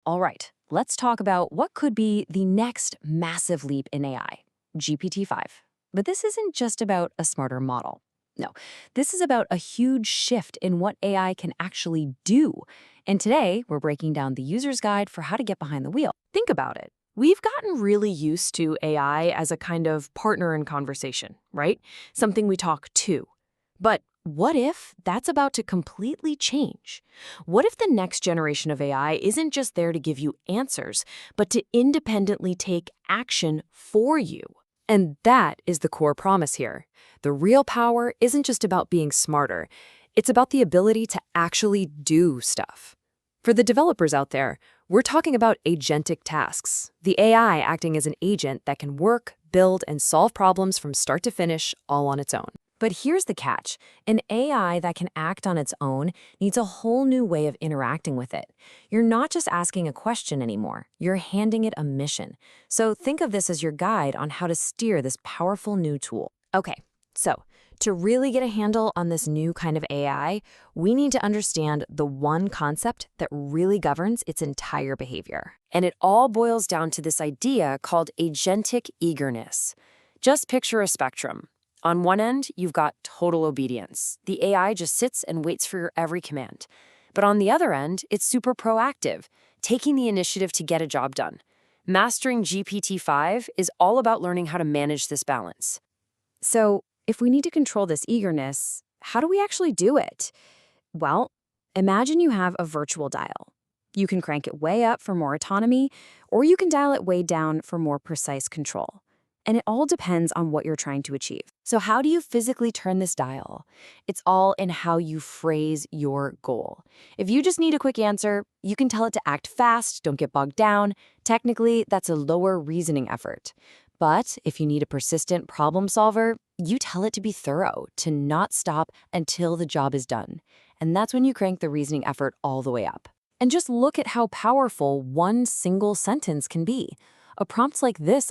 All right, let's talk about what could be the next massive leap in AI, GPT-5. But this isn't just about a smarter model. No, this is about a huge shift in what AI can actually do. And today, we're breaking down the user's guide for how to get behind the wheel. Think about it. We've gotten really used to AI as a kind of partner in conversation, right? Something we talk to. But what if that's about to completely change? What if the next generation of AI isn't just there to give you answers, but to independently take action for you? And that is the core promise here. The real power isn't just about being smarter. It's about the ability to actually do stuff. For the developers out there, we're talking about agentic tasks, the AI acting as an agent that can work, build, and solve problems from start to finish all on its own. But here's the catch. An AI that can act on its own needs a whole new way of interacting with it. You're not just asking a question anymore. You're handing it a mission. So think of this as your guide on how to steer this powerful new tool. Okay, so to really get a handle on this new kind of AI, we need to understand the one concept that really governs its entire behavior. And it all boils down to this idea called agentic eagerness. Just picture a spectrum. On one end, you've got total obedience. The AI just sits and waits for your every command. But on the other end, it's super proactive, taking the initiative to get a job done. Mastering GPT-5 is all about learning how to manage this balance. So, if we need to control this eagerness, how do we actually do it? Well, imagine you have a virtual dial. You can crank it way up for more autonomy, or you can dial it way down for more precise control. And it all depends on what you're trying to achieve. So how do you physically turn this dial? It's all in how you phrase your goal. If you just need a quick answer, you can tell it to act fast, don't get bogged down. Technically, that's a lower reasoning effort. But if you need a persistent problem solver, you tell it to be thorough, to not stop until the job is done. And that's when you crank the reasoning effort all the way up. And just look at how powerful one single sentence can be. A prompt like this,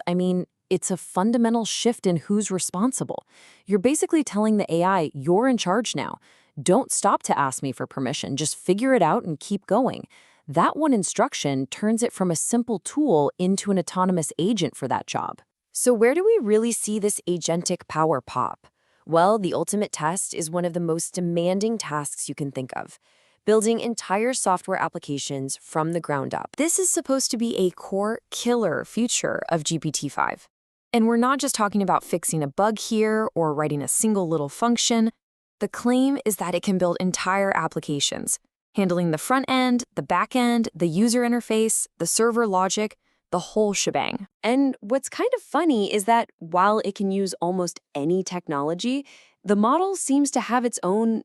it's a fundamental shift in who's responsible. You're basically telling the AI, you're in charge now. Don't stop to ask me for permission. Just figure it out and keep going. That one instruction turns it from a simple tool into an autonomous agent for that job. So where do we really see this agentic power pop? Well, the ultimate test is one of the most demanding tasks you can think of. Building entire software applications from the ground up. This is supposed to be a core killer feature of GPT-5. And we're not just talking about fixing a bug here or writing a single little function. The claim is that it can build entire applications, handling the front end, the back end, the user interface, the server logic, the whole shebang. And what's kind of funny is that while it can use almost any technology, the model seems to have its own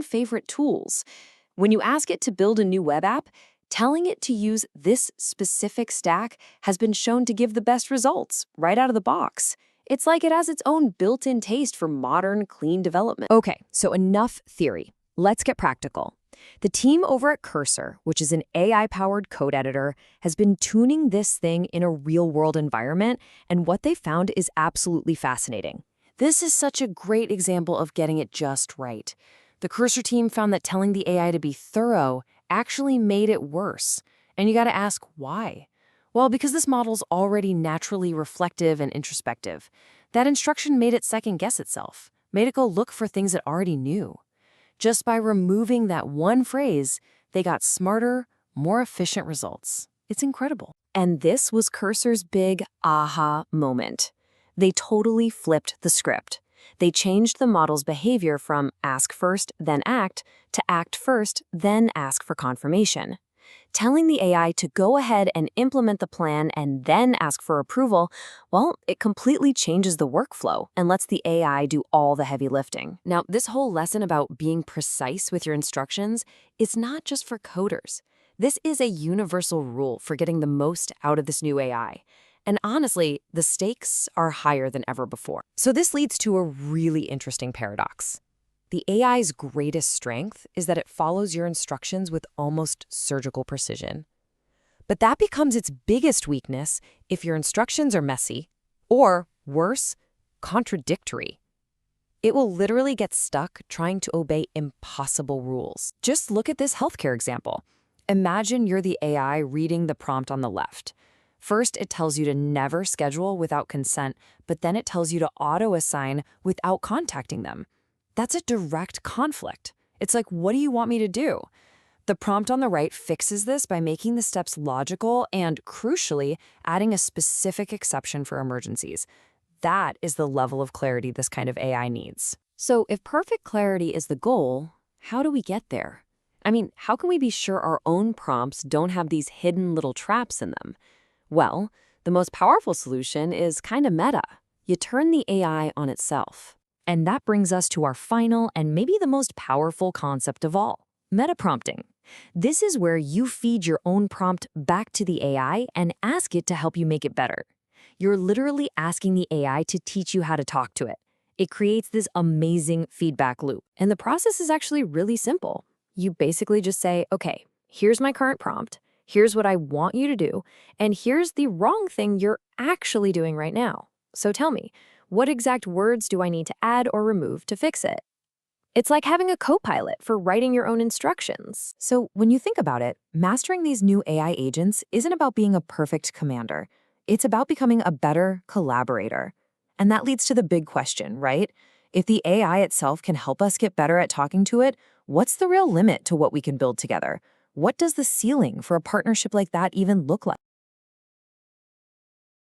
favorite tools. When you ask it to build a new web app, telling it to use this specific stack has been shown to give the best results right out of the box. It's like it has its own built-in taste for modern, clean development. Okay, so enough theory. Let's get practical. The team over at Cursor, which is an AI-powered code editor, has been tuning this thing in a real-world environment, and what they found is absolutely fascinating. This is such a great example of getting it just right. The Cursor team found that telling the AI to be thorough actually made it worse. And you gotta ask why. Well, because this model's already naturally reflective and introspective. That instruction made it second-guess itself, made it go look for things it already knew. Just by removing that one phrase, they got smarter, more efficient results. It's incredible. And this was Cursor's big aha moment. They totally flipped the script. They changed the model's behavior from ask first, then act, to act first, then ask for confirmation. Telling the AI to go ahead and implement the plan and then ask for approval, well, it completely changes the workflow and lets the AI do all the heavy lifting. Now, this whole lesson about being precise with your instructions is not just for coders. This is a universal rule for getting the most out of this new AI. And honestly, the stakes are higher than ever before. So this leads to a really interesting paradox. The AI's greatest strength is that it follows your instructions with almost surgical precision. But that becomes its biggest weakness if your instructions are messy, or worse, contradictory. It will literally get stuck trying to obey impossible rules. Just look at this healthcare example. Imagine you're the AI reading the prompt on the left. First, it tells you to never schedule without consent, but then it tells you to auto-assign without contacting them. That's a direct conflict. It's like, what do you want me to do? The prompt on the right fixes this by making the steps logical and, crucially, adding a specific exception for emergencies. That is the level of clarity this kind of AI needs. So if perfect clarity is the goal, how do we get there? I mean, how can we be sure our own prompts don't have these hidden little traps in them? Well, the most powerful solution is kind of meta. You turn the AI on itself. And that brings us to our final and maybe the most powerful concept of all, meta prompting. This is where you feed your own prompt back to the AI and ask it to help you make it better. You're literally asking the AI to teach you how to talk to it. It creates this amazing feedback loop. And the process is actually really simple. You basically just say, okay, here's my current prompt, here's what I want you to do, and here's the wrong thing you're actually doing right now. So tell me, what exact words do I need to add or remove to fix it? It's like having a co-pilot for writing your own instructions. So when you think about it, mastering these new AI agents isn't about being a perfect commander. It's about becoming a better collaborator. And that leads to the big question, right? If the AI itself can help us get better at talking to it, what's the real limit to what we can build together? What does the ceiling for a partnership like that even look like?